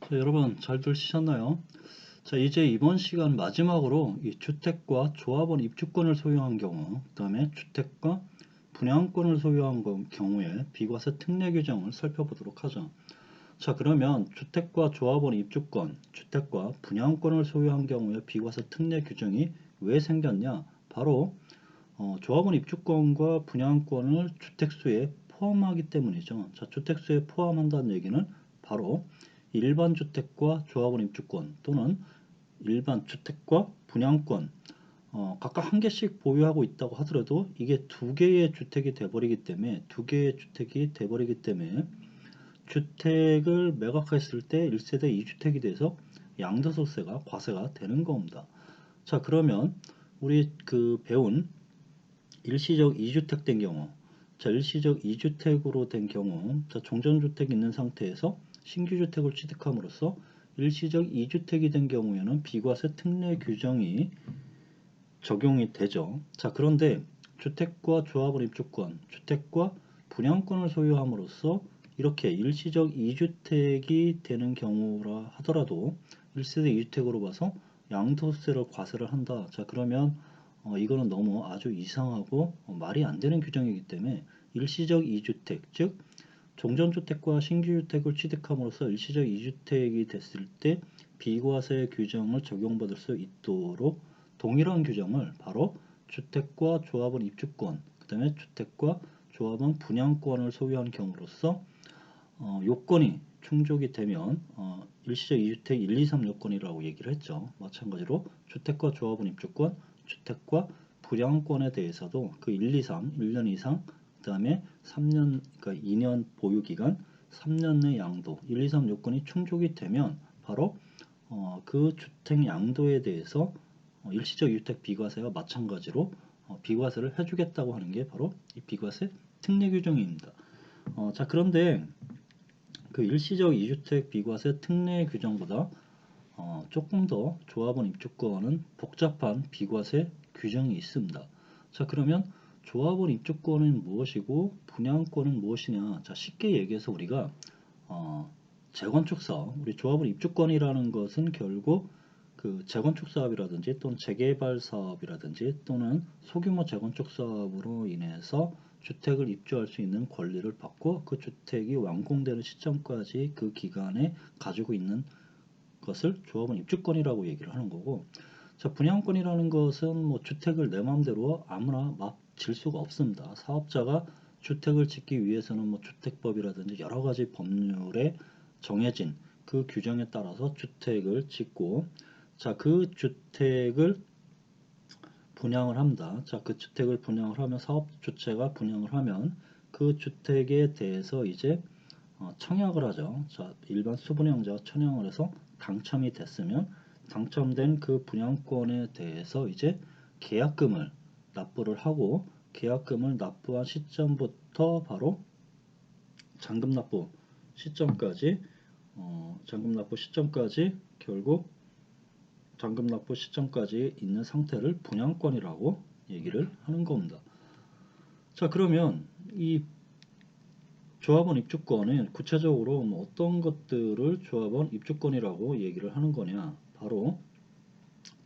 자, 여러분 잘 들으셨나요? 자, 이제 이번 시간 마지막으로 이 주택과 조합원 입주권을 소유한 경우, 그 다음에 주택과 분양권을 소유한 경우에 비과세 특례 규정을 살펴보도록 하죠. 자, 그러면 주택과 조합원 입주권, 주택과 분양권을 소유한 경우에 비과세 특례 규정이 왜 생겼냐? 바로 조합원 입주권과 분양권을 주택수에 포함하기 때문이죠. 자, 주택수에 포함한다는 얘기는 바로 일반 주택과 조합원 입주권 또는 일반 주택과 분양권 각각 한 개씩 보유하고 있다고 하더라도 이게 두 개의 주택이 돼버리기 때문에 주택을 매각했을 때 1세대 2주택이 돼서 양도소득세가 과세가 되는 겁니다. 자, 그러면 우리 배운 일시적 2주택 된 경우, 자, 일시적 2주택으로 된 경우, 자, 종전주택이 있는 상태에서 신규주택을 취득함으로써 일시적 2주택이 된 경우에는 비과세 특례 규정이 적용이 되죠. 자, 그런데 주택과 조합원 입주권, 주택과 분양권을 소유함으로써 이렇게 일시적 2주택이 되는 경우라 하더라도 1세대 2주택으로 봐서 양도세를 과세를 한다. 자, 그러면 이거는 너무 아주 이상하고 말이 안 되는 규정이기 때문에 일시적 2주택, 즉 종전주택과 신규주택을 취득함으로써 일시적 2주택이 됐을 때 비과세 규정을 적용받을 수 있도록 동일한 규정을 바로 주택과 조합원 입주권, 그 다음에 주택과 조합원 분양권을 소유한 경우로서 요건이 충족이 되면 일시적 2주택 1, 2, 3 요건이라고 얘기를 했죠. 마찬가지로 주택과 조합원 입주권, 주택과 분양권에 대해서도 그 1, 2, 3, 1년 이상, 그 다음에 3년, 그러니까 2년 보유기간, 3년 내 양도, 1, 2, 3 요건이 충족이 되면 바로 그 주택 양도에 대해서 일시적 2주택 비과세와 마찬가지로 비과세를 해주겠다고 하는 게 바로 이 비과세 특례 규정입니다. 자, 그런데 그 일시적 2주택 비과세 특례 규정보다 조금 더 조합원 입주권은 복잡한 비과세 규정이 있습니다. 자, 그러면 조합원 입주권은 무엇이고 분양권은 무엇이냐? 자, 쉽게 얘기해서 우리가 재건축 사업, 우리 조합원 입주권이라는 것은 결국 그 재건축 사업이라든지 또는 재개발 사업이라든지 또는 소규모 재건축 사업으로 인해서 주택을 입주할 수 있는 권리를 받고 그 주택이 완공되는 시점까지 그 기간에 가지고 있는 것을 조합원 입주권이라고 얘기를 하는 거고, 자, 분양권이라는 것은 뭐 주택을 내 마음대로 아무나 막 질 수가 없습니다. 사업자가 주택을 짓기 위해서는 뭐 주택법이라든지 여러 가지 법률에 정해진 그 규정에 따라서 주택을 짓고, 자, 그 주택을 분양을 합니다. 자, 그 주택을 분양을 하면 사업주체가 분양을 하면 그 주택에 대해서 이제 청약을 하죠. 자, 일반 수분양자가 청약을 해서 당첨이 됐으면 당첨된 그 분양권에 대해서 이제 계약금을 납부를 하고 계약금을 납부한 시점부터 바로 잔금 납부 시점까지 결국 잔금 납부 시점까지 있는 상태를 분양권이라고 얘기를 하는 겁니다. 자, 그러면 이 조합원 입주권은 구체적으로 어떤 것들을 조합원 입주권이라고 얘기를 하는 거냐? 바로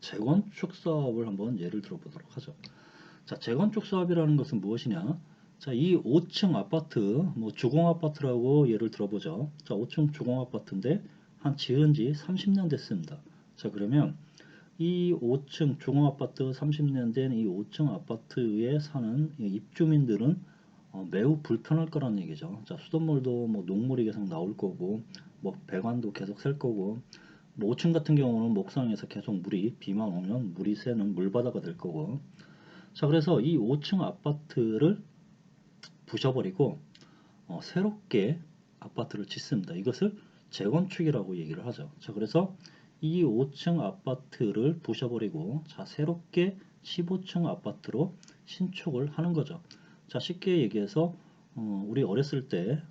재건축 사업을 한번 예를 들어 보도록 하죠. 자, 재건축 사업이라는 것은 무엇이냐? 자, 이 5층 아파트, 뭐 주공 아파트라고 예를 들어보죠. 자, 5층 주공 아파트인데 한 지은 지 30년 됐습니다. 자, 그러면 이 5층 주공 아파트 30년 된 이 5층 아파트에 사는 입주민들은 매우 불편할 거라는 얘기죠. 자, 수돗물도 뭐 녹물이 계속 나올 거고, 뭐 배관도 계속 셀 거고, 뭐 5층 같은 경우는 목상에서 계속 비만 오면 물이 새는 물바다가 될 거고. 자, 그래서 이 5층 아파트를 부셔버리고 새롭게 아파트를 짓습니다. 이것을 재건축이라고 얘기를 하죠. 자, 그래서 이 5층 아파트를 부셔버리고 자, 새롭게 15층 아파트로 신축을 하는 거죠. 자, 쉽게 얘기해서 우리 어렸을 때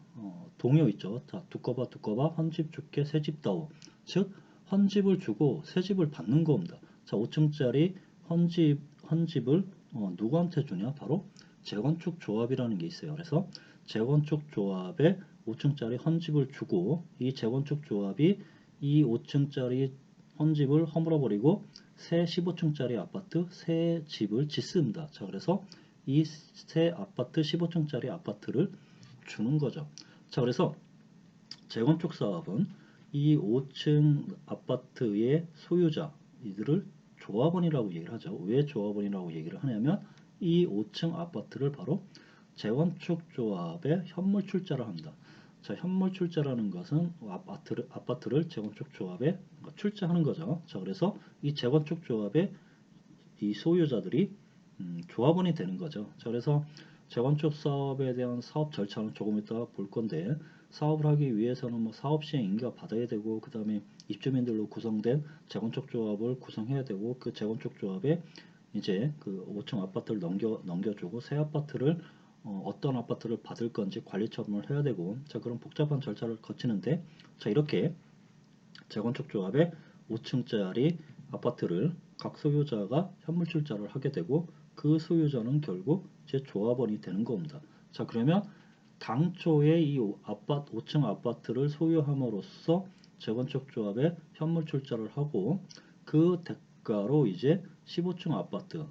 동요 있죠. 자, 두꺼봐 두꺼봐 헌집 줄게 새집 다오. 즉 헌집을 주고 새집을 받는 겁니다. 자, 5층짜리 헌집을 누구한테 주냐? 바로 재건축 조합이라는 게 있어요. 그래서 재건축 조합에 5층짜리 헌집을 주고 이 재건축 조합이 이 5층짜리 헌집을 허물어버리고 새 15층짜리 아파트 새 집을 짓습니다. 자, 그래서 이 새 아파트 15층짜리 아파트를 주는 거죠. 자, 그래서 재건축 사업은 이 5층 아파트의 소유자 이들을 조합원이라고 얘기를 하죠. 왜 조합원이라고 얘기를 하냐면 이 5층 아파트를 바로 재건축 조합의 현물 출자를 합니다. 자, 현물 출자라는 것은 아파트를 재건축 조합에 출자하는 거죠. 자, 그래서 이 재건축 조합의 이 소유자들이 조합원이 되는 거죠. 자, 그래서 재건축 사업에 대한 사업 절차는 조금 이따 볼 건데, 사업을 하기 위해서는 뭐 사업 시행 인가 받아야 되고, 그 다음에 입주민들로 구성된 재건축 조합을 구성해야 되고, 그 재건축 조합에 이제 그 5층 아파트를 넘겨주고 새 아파트를 어떤 아파트를 받을 건지 관리 처분을 해야 되고, 자, 그런 복잡한 절차를 거치는데, 자, 이렇게 재건축 조합에 5층짜리 아파트를 각 소유자가 현물 출자를 하게 되고, 그 소유자는 결국 제 조합원이 되는 겁니다. 자, 그러면 당초에 이 5층 아파트를 소유함으로써 재건축 조합에 현물 출자를 하고, 그 대가로 이제 15층 아파트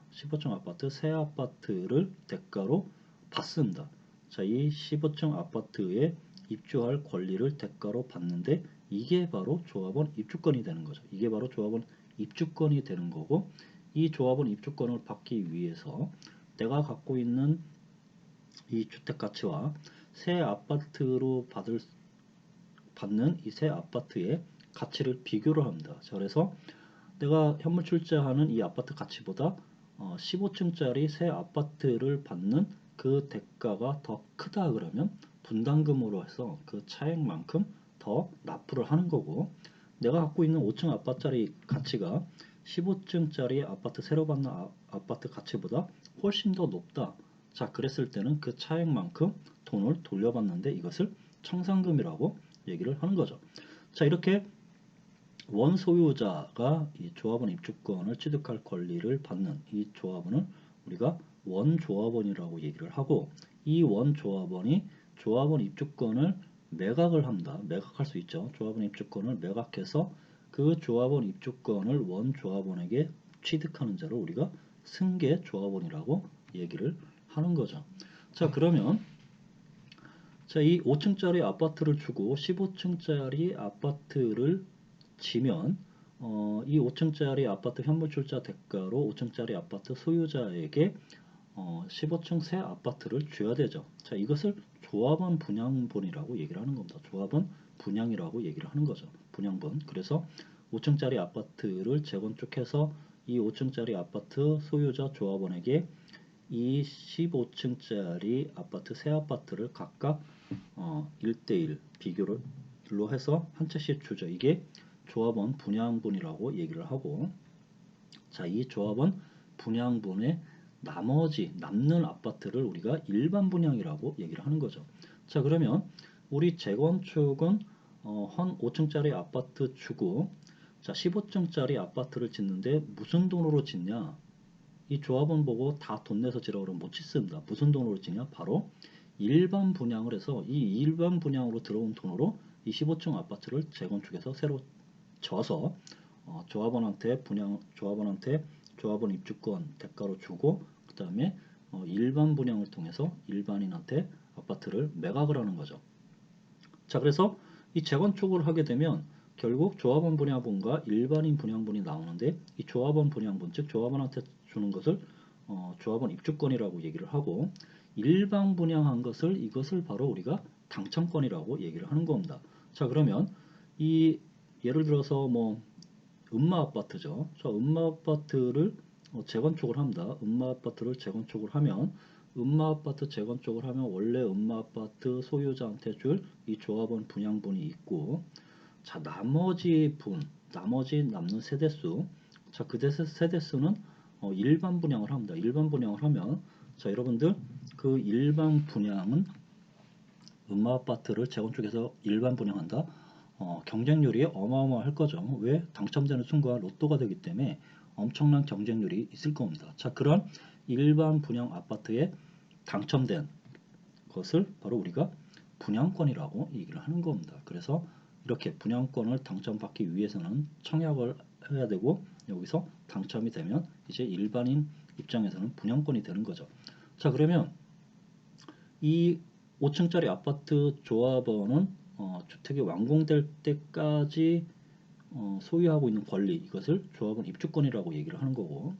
새 아파트를 대가로 받습니다. 자, 이 15층 아파트에 입주할 권리를 대가로 받는데, 이게 바로 조합원 입주권이 되는 거죠. 이게 바로 조합원 입주권이 되는 거고, 이 조합원 입주권을 받기 위해서 내가 갖고 있는 이 주택 가치와 새 아파트로 받는 이 새 아파트의 가치를 비교를 합니다. 자, 그래서 내가 현물 출자하는 이 아파트 가치보다 15층짜리 새 아파트를 받는 그 대가가 더 크다 그러면 분담금으로 해서 그 차액만큼 더 납부를 하는 거고, 내가 갖고 있는 5층 아파트짜리 가치가 15층짜리 아파트 새로 받는 아파트 가치보다 훨씬 더 높다. 자, 그랬을 때는 그 차액만큼 돈을 돌려받는데 이것을 청산금이라고 얘기를 하는 거죠. 자, 이렇게 원 소유자가 이 조합원 입주권을 취득할 권리를 받는 이 조합원을 우리가 원조합원이라고 얘기를 하고, 이 원조합원이 조합원 입주권을 매각을 합니다. 매각할 수 있죠. 조합원 입주권을 매각해서 그 조합원 입주권을 원조합원에게 취득하는 자를 우리가 승계 조합원이라고 얘기를 하는 거죠. 자, 그러면 이 5층짜리 아파트를 주고 15층짜리 아파트를 지면 이 5층짜리 아파트 현물 출자 대가로 5층짜리 아파트 소유자에게 15층 새 아파트를 줘야 되죠. 자, 이것을 조합원 분양분이라고 얘기를 하는 겁니다. 조합원 분양이라고 얘기를 하는 거죠. 분양분. 그래서 5층짜리 아파트를 재건축해서 이 5층짜리 아파트 소유자 조합원에게 이 15층짜리 아파트 새 아파트를 각각 1대1 비교로 해서 한 채씩 주죠. 이게 조합원 분양분이라고 얘기를 하고, 자, 이 조합원 분양분의 나머지 남는 아파트를 우리가 일반 분양이라고 얘기를 하는 거죠. 자, 그러면 우리 재건축은 한 5층짜리 아파트 주고, 자, 15층짜리 아파트를 짓는데 무슨 돈으로 짓냐? 이 조합원 보고 다 돈 내서 지라고 그러면 못 짓습니다. 무슨 돈으로 짓냐? 바로 일반 분양을 해서 이 일반 분양으로 들어온 돈으로 이 15층 아파트를 재건축해서 새로 져서 조합원한테 조합원 입주권 대가로 주고, 그 다음에 일반 분양을 통해서 일반인한테 아파트를 매각을 하는 거죠. 자, 그래서 이 재건축을 하게 되면 결국 조합원 분양분과 일반인 분양분이 나오는데, 이 조합원 분양분, 즉 조합원한테 주는 것을 조합원 입주권이라고 얘기를 하고, 일반 분양한 것을 이것을 바로 우리가 당첨권이라고 얘기를 하는 겁니다. 자, 그러면 이 예를 들어서 뭐 음마 아파트죠. 자, 음마 아파트를 재건축을 합니다. 음마 아파트를 재건축을 하면 음마 아파트 재건축을 하면 원래 음마 아파트 소유자한테 줄 이 조합원 분양분이 있고, 자, 나머지 남는 세대수, 자, 그 세대수는 일반 분양을 합니다. 일반 분양을 하면, 자, 여러분들 그 일반 분양은 음마 아파트를 재건축해서 일반 분양한다. 경쟁률이 어마어마할 거죠. 왜? 당첨되는 순간 로또가 되기 때문에 엄청난 경쟁률이 있을 겁니다. 자, 그런 일반 분양 아파트에 당첨된 것을 바로 우리가 분양권이라고 얘기를 하는 겁니다. 그래서 이렇게 분양권을 당첨받기 위해서는 청약을 해야 되고 여기서 당첨이 되면 이제 일반인 입장에서는 분양권이 되는 거죠. 자 그러면 이 5층짜리 아파트 조합원은 주택이 완공될 때까지 소유하고 있는 권리 이것을 조합원 입주권이라고 얘기를 하는 거고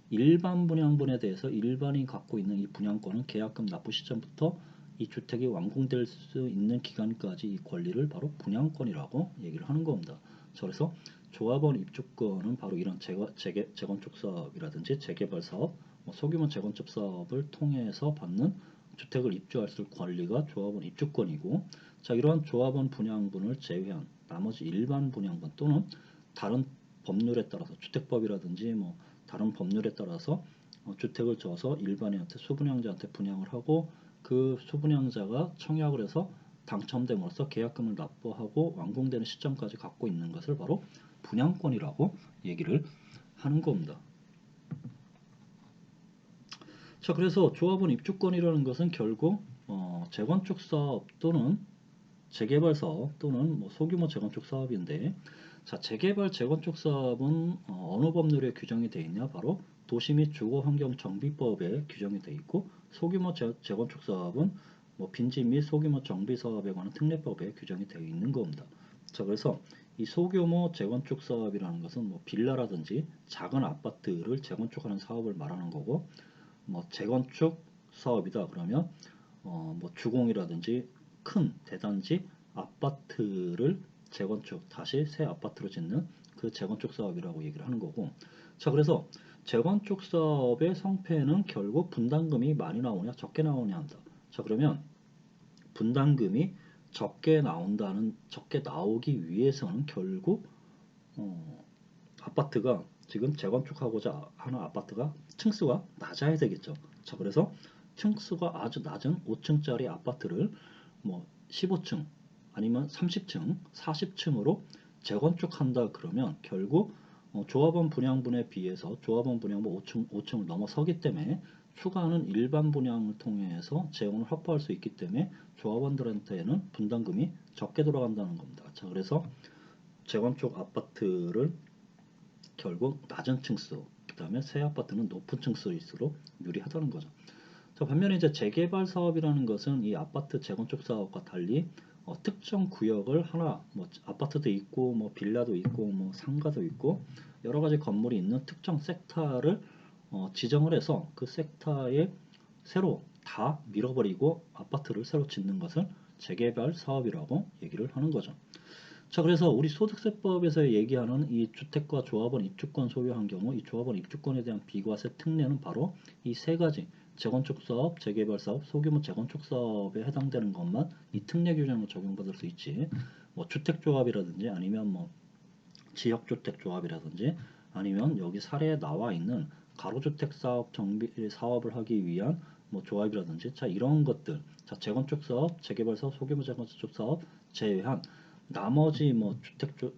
일반 분양분에 대해서 일반인이 갖고 있는 이 분양권은 계약금 납부 시점부터 이 주택이 완공될 수 있는 기간까지 이 권리를 바로 분양권이라고 얘기를 하는 겁니다. 그래서 조합원 입주권은 바로 이런 재건축 사업이라든지 재개발 사업, 소규모 재건축 사업을 통해서 받는 주택을 입주할 수 있는 권리가 조합원 입주권이고 자 이러한 조합원 분양분을 제외한 나머지 일반 분양분 또는 다른 법률에 따라서 주택법이라든지 뭐 다른 법률에 따라서 주택을 져서 일반인한테 수분양자한테 분양을 하고 그 수분양자가 청약을 해서 당첨됨으로써 계약금을 납부하고 완공되는 시점까지 갖고 있는 것을 바로 분양권이라고 얘기를 하는 겁니다. 자 그래서 조합원 입주권이라는 것은 결국 재건축 사업 또는 재개발 사업 또는 뭐 소규모 재건축 사업인데 자 재개발 재건축 사업은 어느 법률에 규정이 되어 있냐 바로 도시 및 주거환경정비법에 규정이 되어 있고 소규모 재건축 사업은 뭐 빈지 및 소규모 정비 사업에 관한 특례법에 규정이 되어 있는 겁니다. 자 그래서 이 소규모 재건축 사업이라는 것은 뭐 빌라라든지 작은 아파트를 재건축하는 사업을 말하는 거고 뭐 재건축 사업이다 그러면 뭐 주공이라든지 큰 대단지 아파트를 재건축 다시 새 아파트로 짓는 그 재건축 사업이라고 얘기를 하는 거고 자 그래서 재건축 사업의 성패는 결국 분담금이 많이 나오냐 적게 나오냐 한다. 자 그러면 분담금이 적게 나오기 위해서는 결국 아파트가 지금 재건축하고자 하는 아파트가 층수가 낮아야 되겠죠. 자 그래서 층수가 아주 낮은 5층짜리 아파트를 뭐 15층 아니면 30층, 40층으로 재건축한다 그러면 결국 조합원 분양분에 비해서 조합원 분양분 5층을 넘어서기 때문에 추가하는 일반 분양을 통해서 재원을 확보할 수 있기 때문에 조합원들한테는 분담금이 적게 돌아간다는 겁니다. 자 그래서 재건축 아파트를 결국 낮은 층수, 그 다음에 새 아파트는 높은 층수일수록 유리하다는 거죠. 자, 반면에 이제 재개발 사업이라는 것은 이 아파트 재건축 사업과 달리 특정 구역을 하나, 뭐 아파트도 있고, 뭐 빌라도 있고, 뭐 상가도 있고, 여러 가지 건물이 있는 특정 섹터를 지정을 해서 그 섹터에 새로 다 밀어버리고 아파트를 새로 짓는 것을 재개발 사업이라고 얘기를 하는 거죠. 자 그래서 우리 소득세법에서 얘기하는 이 주택과 조합원 입주권 소유한 경우 이 조합원 입주권에 대한 비과세 특례는 바로 이 세 가지 재건축 사업, 재개발 사업, 소규모 재건축 사업에 해당되는 것만 이 특례 규정을 적용받을 수 있지 뭐 주택조합이라든지 아니면 뭐 지역주택조합이라든지 아니면 여기 사례에 나와 있는 가로주택 사업 정비 사업을 하기 위한 뭐 조합이라든지 자 이런 것들 자 재건축 사업, 재개발 사업, 소규모 재건축 사업 제외한 나머지 뭐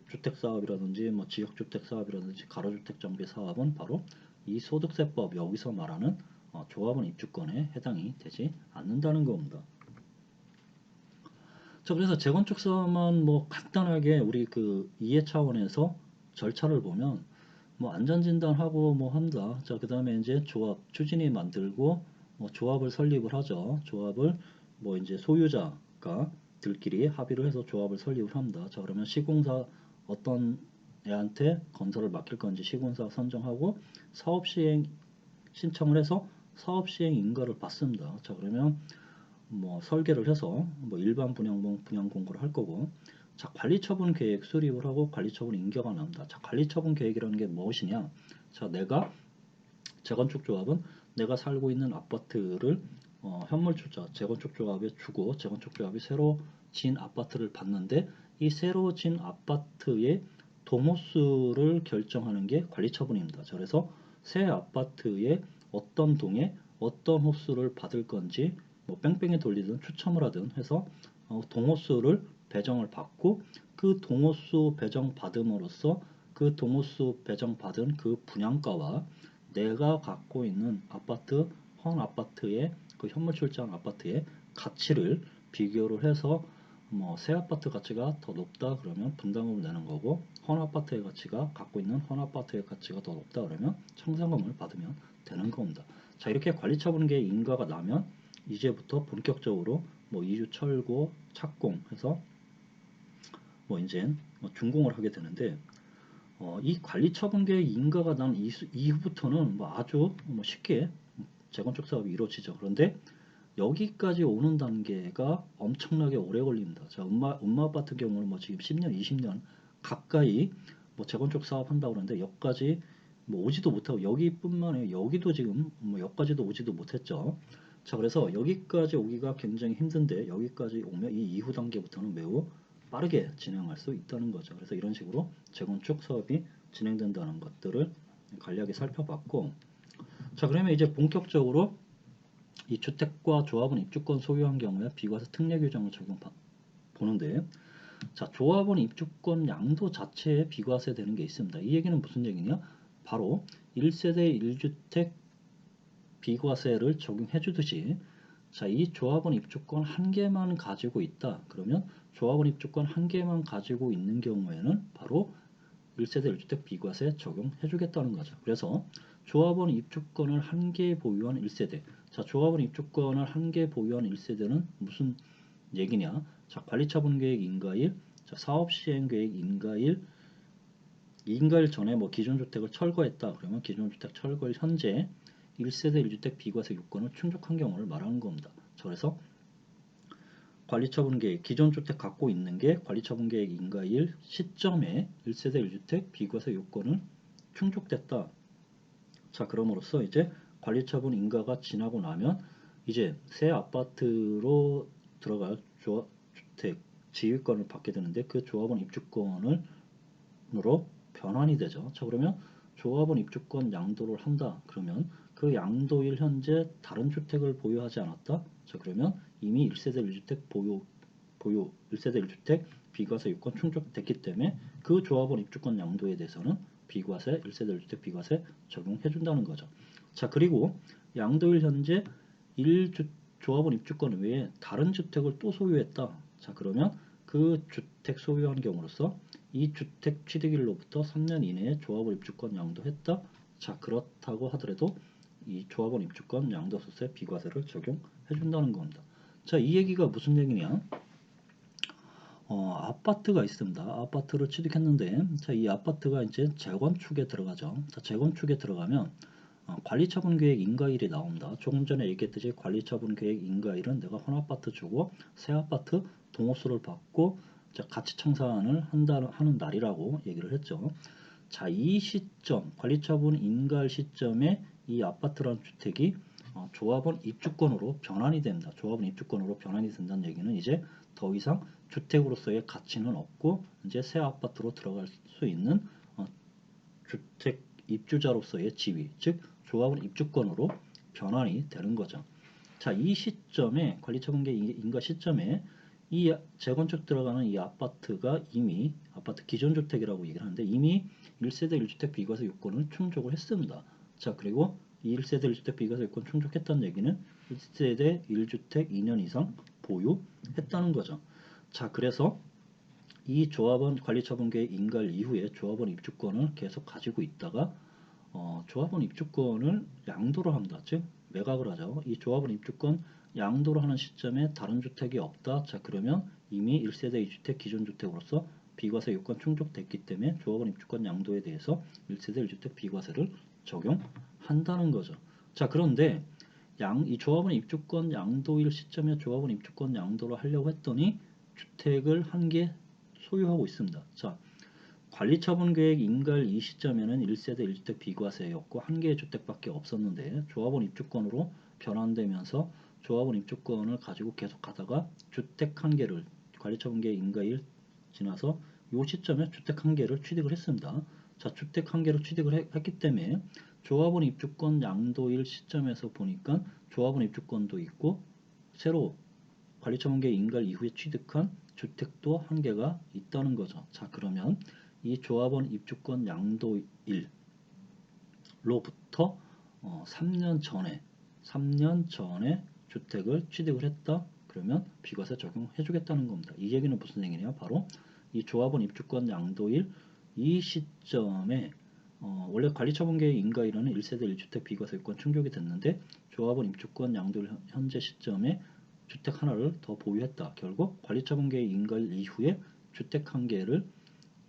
주택 사업이라든지 뭐 지역주택 사업이라든지 가로주택 정비 사업은 바로 이 소득세법 여기서 말하는 조합원 입주권에 해당이 되지 않는다는 겁니다. 자 그래서 재건축 사업만 뭐 간단하게 우리 그 이해 차원에서 절차를 보면 뭐 안전진단하고 뭐 한다. 자 그다음에 이제 조합 추진위 만들고 뭐 조합을 설립을 하죠. 조합을 뭐 이제 소유자가 들끼리 합의를 해서 조합을 설립을 합니다. 자 그러면 시공사 어떤 애한테 건설을 맡길 건지 시공사 선정하고 사업 시행 신청을 해서 사업 시행 인가를 받습니다. 자 그러면 뭐 설계를 해서 뭐 일반 분양 공고를 할 거고 자 관리처분 계획 수립을 하고 관리처분 인가가 납니다. 자 관리처분 계획이라는 게 무엇이냐 자 내가 재건축 조합은 내가 살고 있는 아파트를 현물주자 재건축 조합에 주고 재건축 조합이 새로 진 아파트를 받는데 이 새로 진 아파트의 동호수를 결정하는 게 관리처분입니다. 자, 그래서 새 아파트의 어떤 동에 어떤 호수를 받을 건지 뭐 뺑뺑이 돌리든 추첨을 하든 해서 동호수를 배정을 받고 그 동호수 배정 받음으로써 그 동호수 배정 받은 그 분양가와 내가 갖고 있는 아파트 헌 아파트의 그 현물 출자한 아파트의 가치를 비교를 해서 뭐 새 아파트 가치가 더 높다 그러면 분담금을 내는 거고, 헌 아파트의 가치가 갖고 있는 헌 아파트의 가치가 더 높다 그러면 청산금을 받으면 되는 겁니다. 자, 이렇게 관리처분계획 인가가 나면 이제부터 본격적으로 뭐 이주 철거 착공 해서 뭐 이제 준공을 하게 되는데, 이 관리처분계획 인가가 난 이후부터는 뭐 아주 뭐 쉽게 재건축 사업이 이루어지죠. 그런데 여기까지 오는 단계가 엄청나게 오래 걸립니다. 자, 음마 아파트 경우는 뭐 지금 10년, 20년 가까이 뭐 재건축 사업 한다고 그러는데 여기까지 뭐 오지도 못하고, 여기뿐만 아니라 여기도 지금 뭐 여기까지도 오지도 못했죠. 자, 그래서 여기까지 오기가 굉장히 힘든데 여기까지 오면 이 이후 단계부터는 매우 빠르게 진행할 수 있다는 거죠. 그래서 이런 식으로 재건축 사업이 진행된다는 것들을 간략히 살펴봤고, 자, 그러면 이제 본격적으로 이 주택과 조합원 입주권 소유한 경우에 비과세 특례 규정을 보는데, 자, 조합원 입주권 양도 자체에 비과세 되는 게 있습니다. 이 얘기는 무슨 얘기냐? 바로 1세대 1주택 비과세를 적용해 주듯이, 자, 이 조합원 입주권 한 개만 가지고 있다. 그러면 조합원 입주권 한 개만 가지고 있는 경우에는 바로 1세대 1주택 비과세 적용해 주겠다는 거죠. 그래서 조합원 입주권을 한 개 보유한 1세대. 자, 조합원 입주권을 한 개 보유한 1세대는 무슨 얘기냐? 자, 관리처분계획 인가일, 자, 사업시행계획 인가일, 인가일 전에 뭐 기존 주택을 철거했다. 그러면 기존 주택 철거일 현재 1세대 1주택 비과세 요건을 충족한 경우를 말하는 겁니다. 자, 그래서 관리처분계획, 기존 주택 갖고 있는 게 관리처분계획 인가일 시점에 1세대 1주택 비과세 요건을 충족됐다. 자, 그럼으로써 이제 관리처분 인가가 지나고 나면 이제 새 아파트로 들어갈 주택 지휘권을 받게 되는데, 그 조합원 입주권으로 변환이 되죠. 자, 그러면 조합원 입주권 양도를 한다. 그러면 그 양도일 현재 다른 주택을 보유하지 않았다. 자, 그러면 이미 1세대 1주택 보유 1세대 1주택 비과세 요건 충족됐기 때문에 그 조합원 입주권 양도에 대해서는 비과세 1세대 1주택 비과세 적용해 준다는 거죠. 자, 그리고 양도일 현재 조합원 입주권 외에 다른 주택을 또 소유했다. 자, 그러면 그 주택 소유한 경우로서 이 주택 취득일로부터 3년 이내에 조합원 입주권 양도했다. 자, 그렇다고 하더라도 이 조합원 입주권 양도소득세 비과세를 적용해 준다는 겁니다. 자, 이 얘기가 무슨 얘기냐? 아파트가 있습니다. 아파트를 취득했는데, 자, 이 아파트가 이제 재건축에 들어가죠. 자, 재건축에 들어가면 관리처분계획 인가일이 나옵니다. 조금 전에 얘기했듯이 관리처분계획 인가일은 내가 헌아파트 주고 새 아파트 동호수를 받고 가치청산을 하는 날이라고 얘기를 했죠. 자, 이 시점, 관리처분 인가일 시점에 이 아파트라는 주택이 조합원 입주권으로 변환이 됩니다. 조합원 입주권으로 변환이 된다는 얘기는 이제 더 이상 주택으로서의 가치는 없고 이제 새 아파트로 들어갈 수 있는 주택 입주자로서의 지위, 즉 조합원 입주권으로 변환이 되는 거죠. 자, 이 시점에 관리처분계획 인가 시점에 이 재건축 들어가는 이 아파트가 이미 아파트 기존 주택이라고 얘기를 하는데 이미 1세대 1주택 비과세 요건을 충족을 했습니다. 자, 그리고 이 1세대 1주택 비과세 요건 충족했다는 얘기는 1세대 1주택 2년 이상 보유했다는 거죠. 자, 그래서 이 조합원 관리처분계획 인가일 이후에 조합원 입주권을 계속 가지고 있다가 조합원 입주권을 양도를 합니다. 즉 매각을 하죠. 이 조합원 입주권 양도를 하는 시점에 다른 주택이 없다. 자, 그러면 이미 1세대 2주택 기존 주택으로서 비과세 요건 충족됐기 때문에 조합원 입주권 양도에 대해서 1세대 1주택 비과세를 적용한다는 거죠. 자, 그런데 이 조합원 입주권 양도일 시점에 조합원 입주권 양도를 하려고 했더니 주택을 한 개 소유하고 있습니다. 자, 관리처분계획 인가일 이 시점에는 1세대 1주택 비과세였고 한 개의 주택밖에 없었는데 조합원 입주권으로 변환되면서 조합원 입주권을 가지고 계속 가다가 주택 한 개를 관리처분계획 인가일 지나서 이 시점에 주택 한 개를 취득을 했습니다. 자, 주택 한 개를 취득을 했기 때문에 조합원 입주권 양도일 시점에서 보니까 조합원 입주권도 있고 새로 관리처분계획 인가일 이후에 취득한 주택도 한 개가 있다는 거죠. 자, 그러면 이 조합원 입주권 양도일로부터 3년 전에 주택을 취득을 했다. 그러면 비과세 적용해 주겠다는 겁니다. 이 얘기는 무슨 얘기냐? 바로 이 조합원 입주권 양도일 이 시점에 원래 관리처분계획 인가일은 1세대 1주택 비과세권 충족이 됐는데 조합원 입주권 양도일 현재 시점에 주택 하나를 더 보유했다. 결국 관리처분계획 인가일 이후에 주택 한 개를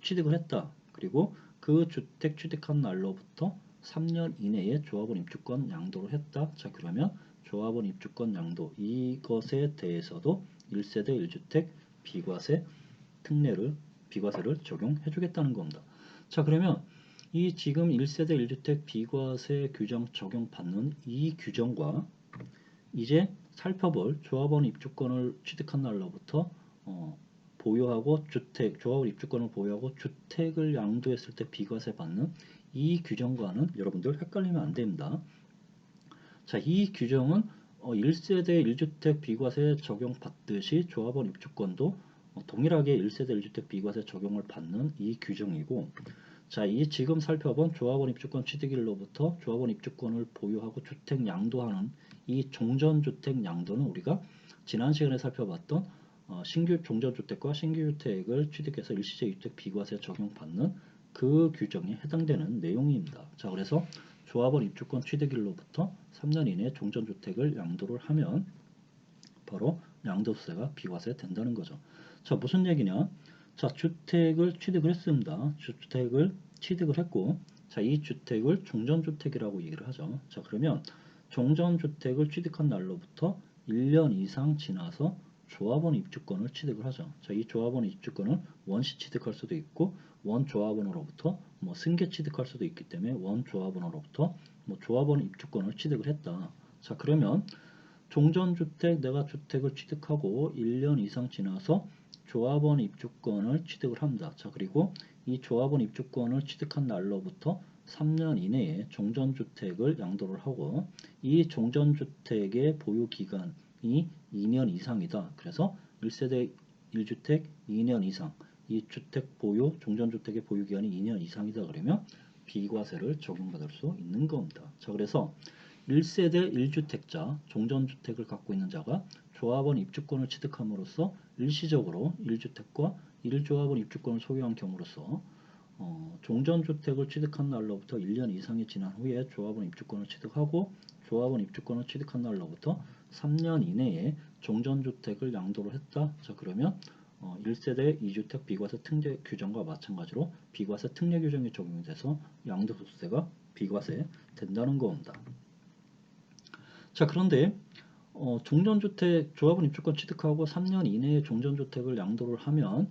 취득을 했다. 그리고 그 주택 취득한 날로부터 3년 이내에 조합원 입주권 양도를 했다. 자, 그러면 조합원 입주권 양도 이것에 대해서도 1세대 1주택 비과세를 적용해 주겠다는 겁니다. 자, 그러면 이 지금 1세대 1주택 비과세 규정 적용받는 이 규정과 이제 살펴볼 조합원 입주권을 취득한 날로부터 보유하고 조합원 입주권을 보유하고 주택을 양도했을 때 비과세 받는 이 규정과는 여러분들 헷갈리면 안 됩니다. 자, 이 규정은 1세대 1주택 비과세 적용받듯이 조합원 입주권도 동일하게 1세대 1주택 비과세 적용을 받는 이 규정이고, 자, 이 지금 살펴본 조합원 입주권 취득일로부터 조합원 입주권을 보유하고 주택 양도하는 이 종전주택 양도는 우리가 지난 시간에 살펴봤던 신규 종전주택과 신규주택을 취득해서 일시적 주택 비과세 적용받는 그 규정에 해당되는 내용입니다. 자, 그래서 조합원 입주권 취득일로부터 3년 이내에 종전주택을 양도를 하면 바로 양도세가 비과세 된다는 거죠. 자, 무슨 얘기냐? 자, 주택을 취득을 했습니다. 주택을 취득을 했고, 자, 이 주택을 종전주택이라고 얘기를 하죠. 자, 그러면 종전주택을 취득한 날로부터 1년 이상 지나서 조합원 입주권을 취득을 하죠. 자, 이 조합원 입주권을 원시 취득할 수도 있고 원조합원으로부터 승계 취득할 수도 있기 때문에 원조합원으로부터 조합원 입주권을 취득을 했다. 자, 그러면 종전주택 내가 주택을 취득하고 1년 이상 지나서 조합원 입주권을 취득을 합니다. 자, 그리고 이 조합원 입주권을 취득한 날로부터 3년 이내에 종전주택을 양도를 하고 이 종전주택의 보유기간이 2년 이상이다. 그래서 1세대 1주택 2년 이상 이 주택 보유, 종전주택의 보유기간이 2년 이상이다. 그러면 비과세를 적용받을 수 있는 겁니다. 자, 그래서 1세대 1주택자, 종전주택을 갖고 있는 자가 조합원 입주권을 취득함으로써 일시적으로 1주택과 1조합원 입주권을 소유한 경우로서 종전주택을 취득한 날로부터 1년 이상이 지난 후에 조합원 입주권을 취득하고 조합원 입주권을 취득한 날로부터 3년 이내에 종전주택을 양도를 했다. 자, 그러면 1세대 2주택 비과세 특례 규정과 마찬가지로 비과세 특례 규정이 적용이 돼서 양도소득세가 비과세 된다는 겁니다. 자, 그런데 종전주택 조합원 입주권 취득하고 3년 이내에 종전주택을 양도를 하면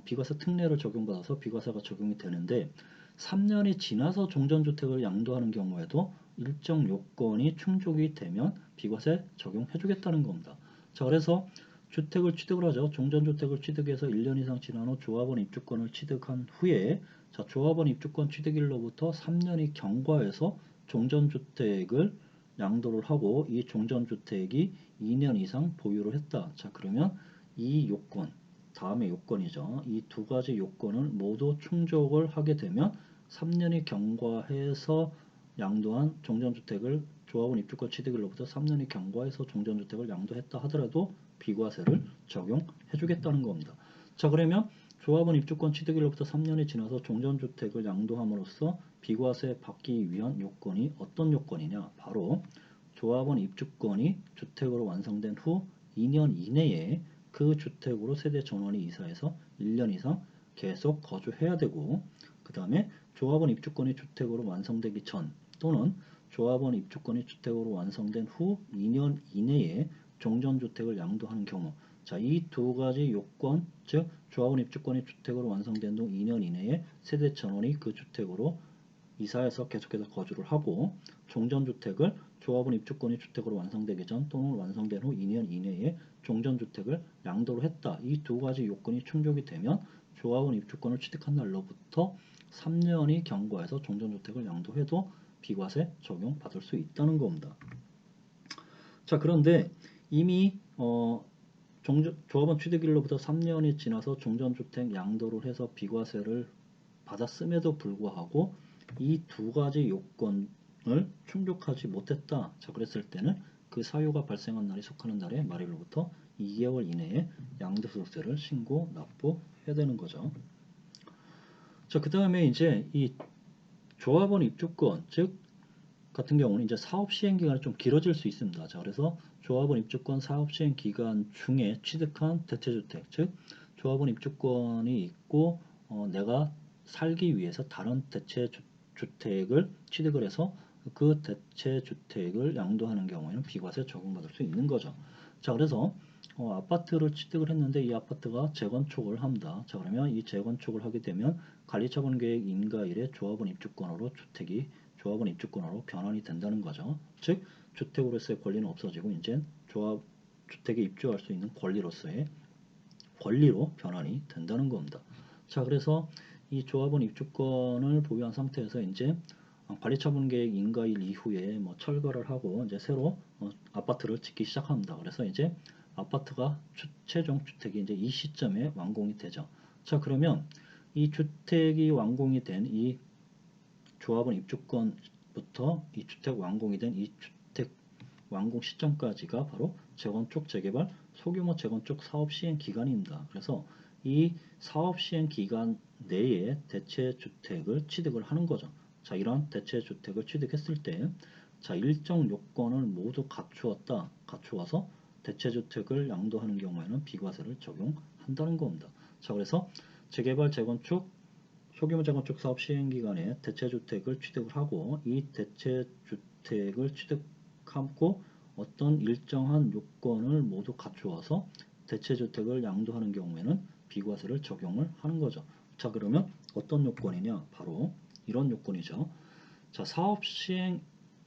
비과세 특례를 적용받아서 비과세가 적용이 되는데 3년이 지나서 종전주택을 양도하는 경우에도 일정 요건이 충족이 되면 비과세 적용해 주겠다는 겁니다. 자, 그래서 주택을 취득을 하죠. 종전주택을 취득해서 1년 이상 지난 후 조합원 입주권을 취득한 후에 자, 조합원 입주권 취득일로부터 3년이 경과해서 종전주택을 양도를 하고 이 종전주택이 2년 이상 보유를 했다. 자, 그러면 이 요건, 다음의 요건이죠. 이 두 가지 요건을 모두 충족을 하게 되면 3년이 경과해서 양도한 종전주택을 조합원 입주권 취득일로부터 3년이 경과해서 종전주택을 양도했다 하더라도 비과세를 적용해 주겠다는 겁니다. 자, 그러면 조합원 입주권 취득일로부터 3년이 지나서 종전주택을 양도함으로써 비과세 받기 위한 요건이 어떤 요건이냐? 바로 조합원 입주권이 주택으로 완성된 후 2년 이내에 그 주택으로 세대 전원이 이사해서 1년 이상 계속 거주해야 되고, 그 다음에 조합원 입주권이 주택으로 완성되기 전 또는 조합원 입주권이 주택으로 완성된 후 2년 이내에 종전주택을 양도하는 경우, 자, 이 두 가지 요건, 즉 조합원 입주권이 주택으로 완성된 후 2년 이내에 세대 전원이 그 주택으로 이사해서 계속해서 거주를 하고 종전주택을 조합원 입주권이 주택으로 완성되기 전 또는 완성된 후 2년 이내에 종전주택을 양도를 했다. 이 두 가지 요건이 충족이 되면 조합원 입주권을 취득한 날로부터 3년이 경과해서 종전주택을 양도해도 비과세 적용받을 수 있다는 겁니다. 자, 그런데 이미 조합원 취득일로부터 3년이 지나서 종전주택 양도를 해서 비과세를 받았음에도 불구하고 이 두 가지 요건을 충족하지 못했다. 자, 그랬을 때는 그 사유가 발생한 날이 속하는 날의 말일로부터 2개월 이내에 양도소득세를 신고 납부해야 되는 거죠. 자, 그 다음에 이제 이 조합원 입주권, 즉 같은 경우는 이제 사업 시행 기간이 좀 길어질 수 있습니다. 자, 그래서 조합원 입주권 사업 시행 기간 중에 취득한 대체주택, 즉 조합원 입주권이 있고 내가 살기 위해서 다른 대체주택을 취득을 해서 그 대체주택을 양도하는 경우에는 비과세 적용받을 수 있는 거죠. 자, 그래서 아파트를 취득을 했는데 이 아파트가 재건축을 합니다. 자, 그러면 이 재건축을 하게 되면 관리처분계획 인가일에 조합원 입주권으로 조합원 입주권으로 변환이 된다는 거죠. 즉 주택으로서의 권리는 없어지고 이제 주택에 입주할 수 있는 권리로 변환이 된다는 겁니다. 자, 그래서 이 조합원 입주권을 보유한 상태에서 이제 관리처분계획 인가일 이후에 뭐 철거를 하고 이제 새로 아파트를 짓기 시작합니다. 그래서 이제 아파트가 최종 주택이 이제 이 시점에 완공이 되죠. 자, 그러면 이 주택이 완공이 된 이 조합원 입주권부터 이 주택 완공이 된 이 주택 완공 시점까지가 바로 재건축, 재개발, 소규모 재건축 사업 시행 기간입니다. 그래서 이 사업 시행 기간 내에 대체주택을 취득을 하는 거죠. 자, 이런 대체주택을 취득했을 때, 자, 일정 요건을 모두 갖추어서 대체주택을 양도하는 경우에는 비과세를 적용한다는 겁니다. 자, 그래서 재개발, 재건축, 소규모 재건축 사업 시행 기간에 대체주택을 취득을 하고 이 대체주택을 취득하고 어떤 일정한 요건을 모두 갖추어서 대체주택을 양도하는 경우에는 비과세를 적용을 하는 거죠. 자, 그러면 어떤 요건이냐? 바로 이런 요건이죠. 자, 사업 시행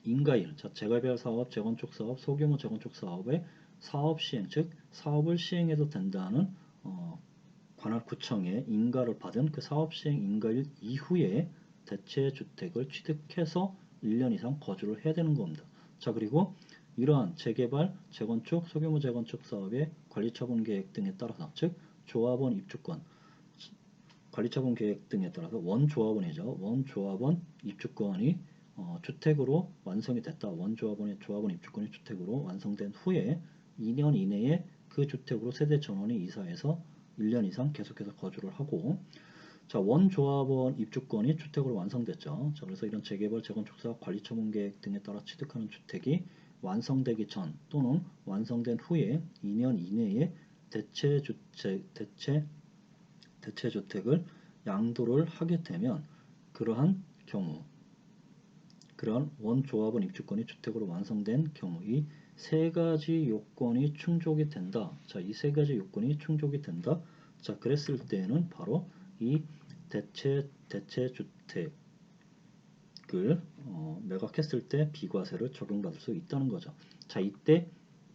인가일, 자, 재개발 사업, 재건축 사업, 소규모 재건축 사업의 사업 시행, 즉 사업을 시행해도 된다는 관할 구청의 인가를 받은 그 사업 시행 인가일 이후에 대체주택을 취득해서 1년 이상 거주를 해야 되는 겁니다. 자, 그리고 이러한 재개발, 재건축, 소규모 재건축 사업의 관리처분 계획 등에 따라서, 즉 조합원 입주권, 관리처분 계획 등에 따라서 원조합원이죠. 원조합원 입주권이 주택으로 완성이 됐다. 조합원 입주권이 주택으로 완성된 후에 2년 이내에 그 주택으로 세대 전원이 이사해서 1년 이상 계속해서 거주를 하고, 자, 원조합원 입주권이 주택으로 완성됐죠. 자, 그래서 이런 재개발, 재건축 사업 관리처분 계획 등에 따라 취득하는 주택이 완성되기 전 또는 완성된 후에 2년 이내에 대체주택을 양도를 하게 되면 그러한 원조합원 입주권이 주택으로 완성된 경우 이 세 가지 요건이 충족이 된다. 자, 이 세 가지 요건이 충족이 된다. 자, 그랬을 때는 바로 이 대체주택을 매각했을 때 비과세를 적용받을 수 있다는 거죠. 자, 이때는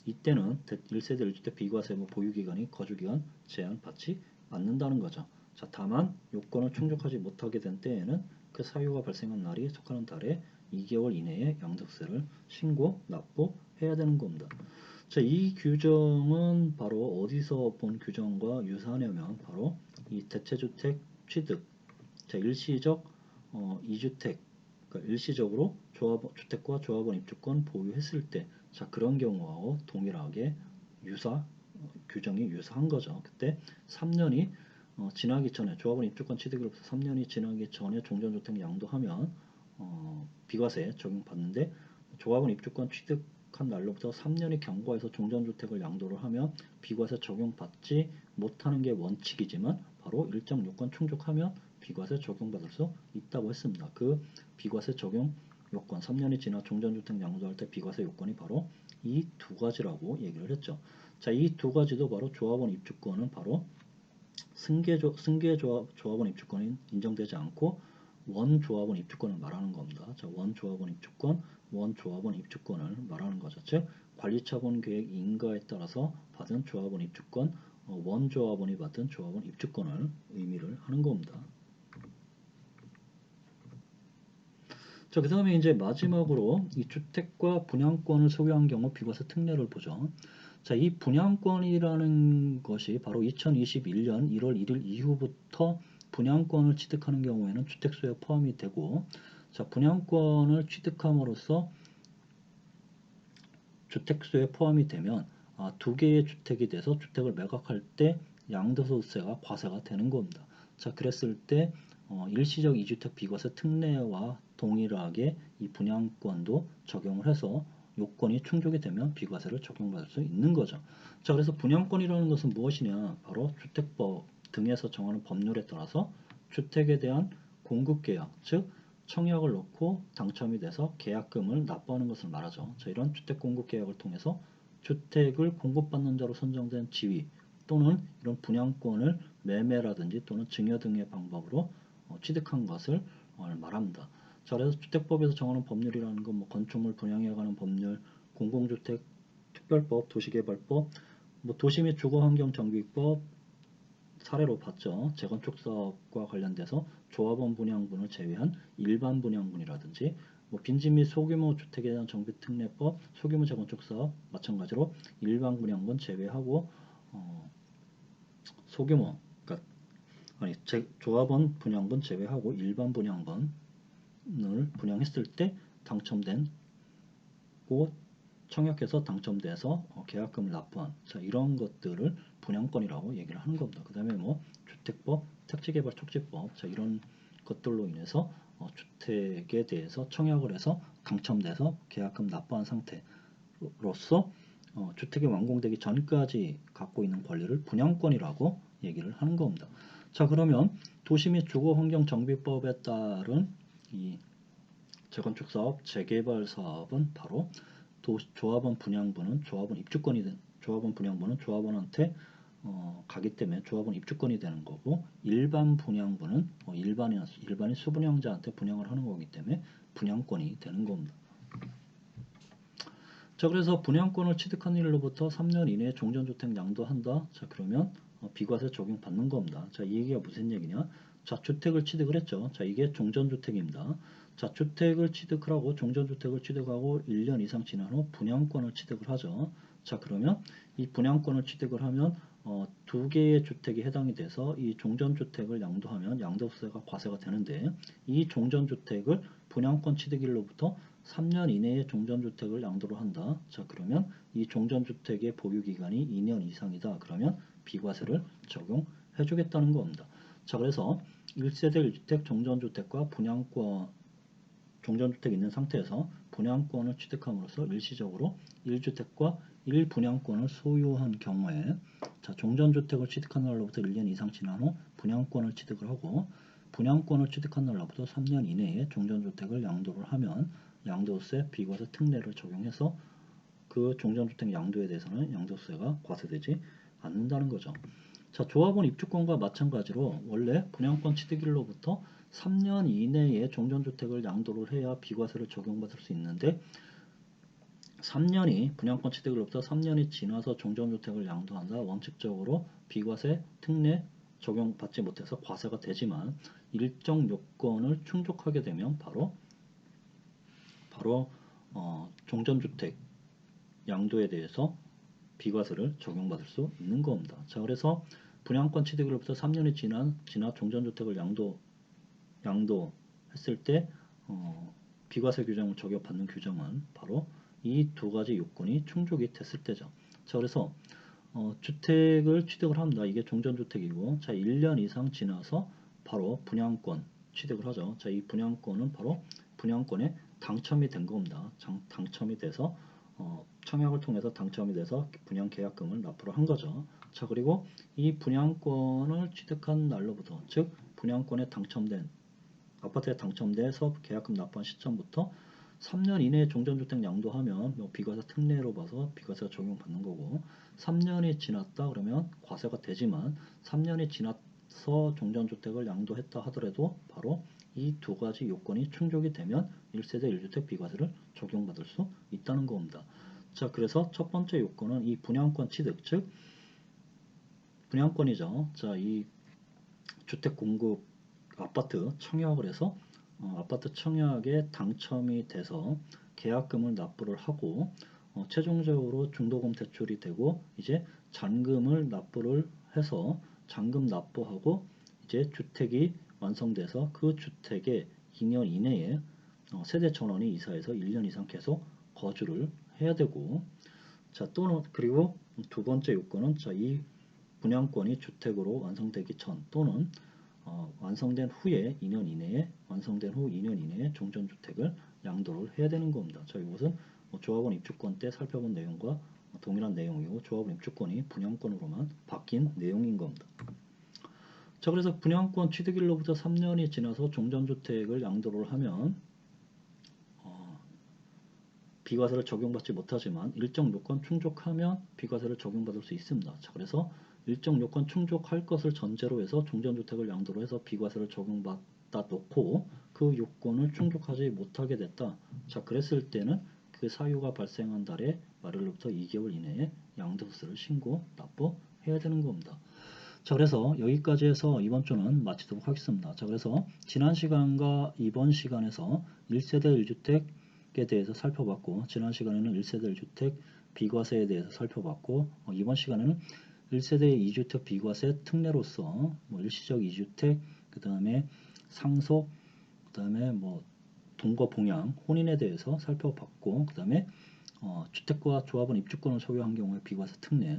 1세대 1주택 비과세 보유기간이 거주기간 제한 받지 않는다는 거죠. 자, 다만 요건을 충족하지 못하게 된 때에는 그 사유가 발생한 날이 속하는 달에 2개월 이내에 양도세를 신고 납부해야 되는 겁니다. 자, 이 규정은 바로 어디서 본 규정과 유사하냐면 바로 이 대체주택 취득, 자, 일시적 2주택, 그러니까 일시적으로 주택과 조합원 입주권 보유했을 때, 자, 그런 경우하고 동일하게 규정이 유사한 거죠. 그때 3년이 지나기 전에 조합원 입주권 취득으로부터 3년이 지나기 전에 종전주택 양도하면 비과세 적용받는데, 조합원 입주권 취득한 날로부터 3년이 경과해서 종전주택을 양도를 하면 비과세 적용받지 못하는 게 원칙이지만 바로 일정 요건 충족하면 비과세 적용받을 수 있다고 했습니다. 그 비과세 적용 요건, 3년이 지나 종전주택 양도할 때 비과세 요건이 바로 이 두 가지라고 얘기를 했죠. 자, 이 두 가지도 바로 조합원 입주권은 바로 조합원 입주권이 인정되지 않고 원조합원 입주권을 말하는 겁니다. 자, 원조합원 입주권을 말하는 거죠. 즉 관리처분 계획 인가에 따라서 받은 조합원 입주권, 원조합원이 받은 조합원 입주권을 의미를 하는 겁니다. 자, 그 다음에 이제 마지막으로 이 주택과 분양권을 소유한 경우 비과세 특례를 보죠. 자, 이 분양권이라는 것이 바로 2021년 1월 1일 이후부터 분양권을 취득하는 경우에는 주택수에 포함이 되고, 자, 분양권을 취득함으로써 주택수에 포함이 되면 두 개의 주택이 돼서 주택을 매각할 때 양도소득세가 과세가 되는 겁니다. 자, 그랬을 때 일시적 2주택 비과세 특례와 동일하게 이 분양권도 적용을 해서 요건이 충족이 되면 비과세를 적용받을 수 있는 거죠. 자, 그래서 분양권이라는 것은 무엇이냐? 바로 주택법 등에서 정하는 법률에 따라서 주택에 대한 공급계약, 즉 청약을 놓고 당첨이 돼서 계약금을 납부하는 것을 말하죠. 자, 이런 주택공급계약을 통해서 주택을 공급받는 자로 선정된 지위 또는 이런 분양권을 매매라든지 또는 증여 등의 방법으로 취득한 것을 말합니다. 자, 그래서 주택법에서 정하는 법률이라는 건 뭐 건축물 분양에 관한 법률, 공공주택 특별법, 도시개발법, 뭐 도시 및 주거환경정비법 사례로 봤죠. 재건축 사업과 관련돼서 조합원 분양분을 제외한 일반 분양분이라든지 뭐 빈집 및 소규모 주택에 대한 정비특례법, 소규모 재건축 사업 마찬가지로 일반 분양분 제외하고 소규모 그러니까 조합원 분양분 제외하고 일반 분양분을 분양했을 때 당첨된 고 청약해서 당첨돼서 계약금을 납부한 자 이런 것들을 분양권이라고 얘기를 하는 겁니다. 그 다음에 뭐 주택법, 택지개발 촉진법 자 이런 것들로 인해서 주택에 대해서 청약을 해서 당첨돼서 계약금 납부한 상태로서 주택이 완공되기 전까지 갖고 있는 권리를 분양권이라고 얘기를 하는 겁니다. 자 그러면 도시 및 주거환경정비법에 따른 이 재건축 사업, 재개발 사업은 바로 조합원 분양분은 조합원 입주권이 조합원 분양분은 조합원한테 가기 때문에 조합원 입주권이 되는 거고 일반 분양분은 일반인 수분양자한테 분양을 하는 거기 때문에 분양권이 되는 겁니다. 자 그래서 분양권을 취득한 일로부터 3년 이내에 종전주택 양도한다. 자 그러면 비과세 적용받는 겁니다. 자 이 얘기가 무슨 얘기냐? 자 주택을 취득을 했죠. 자 이게 종전주택입니다. 자 주택을 취득을 하고 종전주택을 취득하고 1년 이상 지난 후 분양권을 취득을 하죠. 자 그러면 이 분양권을 취득을 하면 두 개의 주택이 해당이 돼서 이 종전주택을 양도하면 양도세가 과세가 되는데 이 종전주택을 분양권 취득일로부터 3년 이내에 종전주택을 양도를 한다. 자 그러면 이 종전주택의 보유기간이 2년 이상이다. 그러면 비과세를 적용해 주겠다는 겁니다. 자 그래서 1세대 1주택 종전주택과 분양권 종전주택이 있는 상태에서 분양권을 취득함으로써 일시적으로 1주택과 1분양권을 소유한 경우에 자 종전주택을 취득한 날로부터 1년 이상 지난 후 분양권을 취득을 하고 분양권을 취득한 날로부터 3년 이내에 종전주택을 양도를 하면 양도세, 비과세 특례를 적용해서 그 종전주택 양도에 대해서는 양도세가 과세되지 않는다는 거죠. 자, 조합원 입주권과 마찬가지로 원래 분양권 취득일로부터 3년 이내에 종전주택을 양도를 해야 비과세를 적용받을 수 있는데 3년이 분양권 취득일로부터 3년이 지나서 종전주택을 양도한다. 원칙적으로 비과세 특례 적용받지 못해서 과세가 되지만 일정 요건을 충족하게 되면 바로 종전주택 양도에 대해서 비과세를 적용받을 수 있는 겁니다. 자, 그래서 분양권 취득일로부터 3년이 지나 종전주택을 양도했을 때 비과세 규정을 적용받는 규정은 바로 이 두 가지 요건이 충족이 됐을 때죠. 자, 그래서 주택을 취득을 합니다. 이게 종전주택이고, 자, 1년 이상 지나서 바로 분양권 취득을 하죠. 자, 이 분양권은 바로 분양권에 당첨이 된 겁니다. 당첨이 돼서 청약을 통해서 당첨이 돼서 분양 계약금을 납부를 한 거죠. 자, 그리고 이 분양권을 취득한 날로부터, 즉 분양권에 당첨된 아파트에 당첨돼서 계약금 납부한 시점부터 3년 이내에 종전주택 양도하면 비과세 특례로 봐서 비과세가 적용받는 거고 3년이 지났다 그러면 과세가 되지만 3년이 지나서 종전주택을 양도했다 하더라도 바로 이 두 가지 요건이 충족이 되면 1세대 1주택 비과세를 적용받을 수 있다는 겁니다. 자, 그래서 첫 번째 요건은 이 분양권 취득, 즉 분양권이죠. 자, 이 주택 공급 아파트 청약을 해서 아파트 청약에 당첨이 돼서 계약금을 납부를 하고 최종적으로 중도금 대출이 되고 이제 잔금을 납부를 해서 잔금 납부하고 이제 주택이 완성돼서 그 주택에 2년 이내에 세대 전원이 이사해서 1년 이상 계속 거주를 해야 되고 자, 또는 그리고 두 번째 요건은 자, 이 분양권이 주택으로 완성되기 전 또는 완성된 후에 2년 이내에 완성된 후 2년 이내에 종전주택을 양도를 해야 되는 겁니다. 자, 이것은 조합원 입주권 때 살펴본 내용과 동일한 내용이고 조합원 입주권이 분양권으로만 바뀐 내용인 겁니다. 자, 그래서 분양권 취득일로부터 3년이 지나서 종전주택을 양도를 하면 비과세를 적용받지 못하지만 일정 요건 충족하면 비과세를 적용받을 수 있습니다. 자, 그래서 일정 요건 충족할 것을 전제로 해서 종전주택을 양도로 해서 비과세를 적용받다 놓고 그 요건을 충족하지 못하게 됐다. 자, 그랬을 때는 그 사유가 발생한 달에 말일로부터 2개월 이내에 양도세를 신고 납부해야 되는 겁니다. 자, 그래서 여기까지 해서 이번 주는 마치도록 하겠습니다. 자, 그래서 지난 시간과 이번 시간에서 1세대 1주택에 대해서 살펴봤고, 지난 시간에는 1세대 1주택 비과세에 대해서 살펴봤고, 이번 시간에는 1세대 2주택 비과세 특례로서 일시적 2주택, 그 다음에 상속, 그 다음에 동거 봉양, 혼인에 대해서 살펴봤고, 그 다음에 주택과 조합원 입주권을 소유한 경우에 비과세 특례,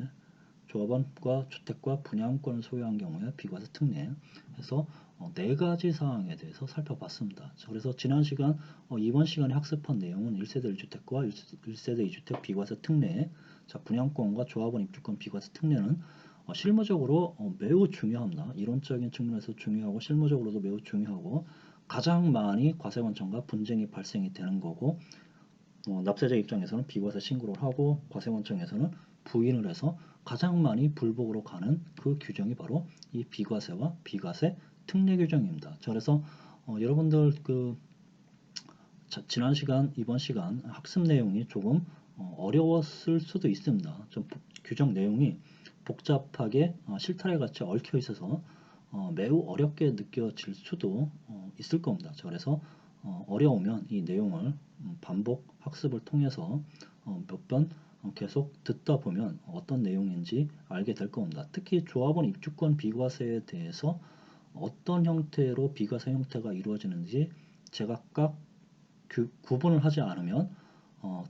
조합원과 주택과 분양권을 소유한 경우에 비과세 특례 해서 네 가지 사항에 대해서 살펴봤습니다. 그래서 지난 시간 이번 시간에 학습한 내용은 1세대 1주택과 1세대 2주택 비과세 특례, 자, 분양권과 조합원 입주권 비과세 특례는 실무적으로 매우 중요합니다. 이론적인 측면에서 중요하고 실무적으로도 매우 중요하고 가장 많이 과세원청과 분쟁이 발생이 되는 거고, 납세자 입장에서는 비과세 신고를 하고 과세원청에서는 부인을 해서 가장 많이 불복으로 가는 그 규정이 바로 이 비과세와 비과세 특례 규정입니다. 자, 그래서 여러분들 지난 시간, 이번 시간 학습 내용이 조금 어려웠을 수도 있습니다. 좀 규정 내용이 복잡하게 실타래 같이 얽혀 있어서 매우 어렵게 느껴질 수도 있을 겁니다. 자, 그래서 어려우면 이 내용을 반복 학습을 통해서 몇 번 계속 듣다 보면 어떤 내용인지 알게 될 겁니다. 특히 조합원 입주권 비과세에 대해서 어떤 형태로 비과세 형태가 이루어지는지 제각각 구분을 하지 않으면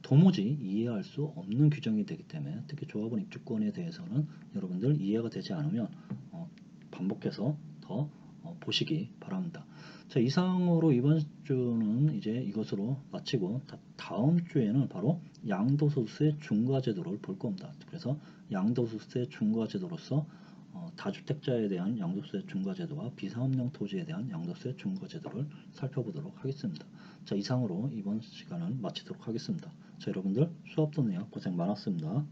도무지 이해할 수 없는 규정이 되기 때문에 특히 조합원 입주권에 대해서는 여러분들 이해가 되지 않으면 반복해서 더 보시기 바랍니다. 자, 이상으로 이번 주는 이제 이것으로 마치고 다음 주에는 바로 양도소득세 중과제도를 볼 겁니다. 그래서 양도소득세 중과제도로서 다주택자에 대한 양도세 중과제도와 비사업용 토지에 대한 양도세 중과제도를 살펴보도록 하겠습니다. 자, 이상으로 이번 시간은 마치도록 하겠습니다. 자, 여러분들 수업 듣느라 고생 많았습니다.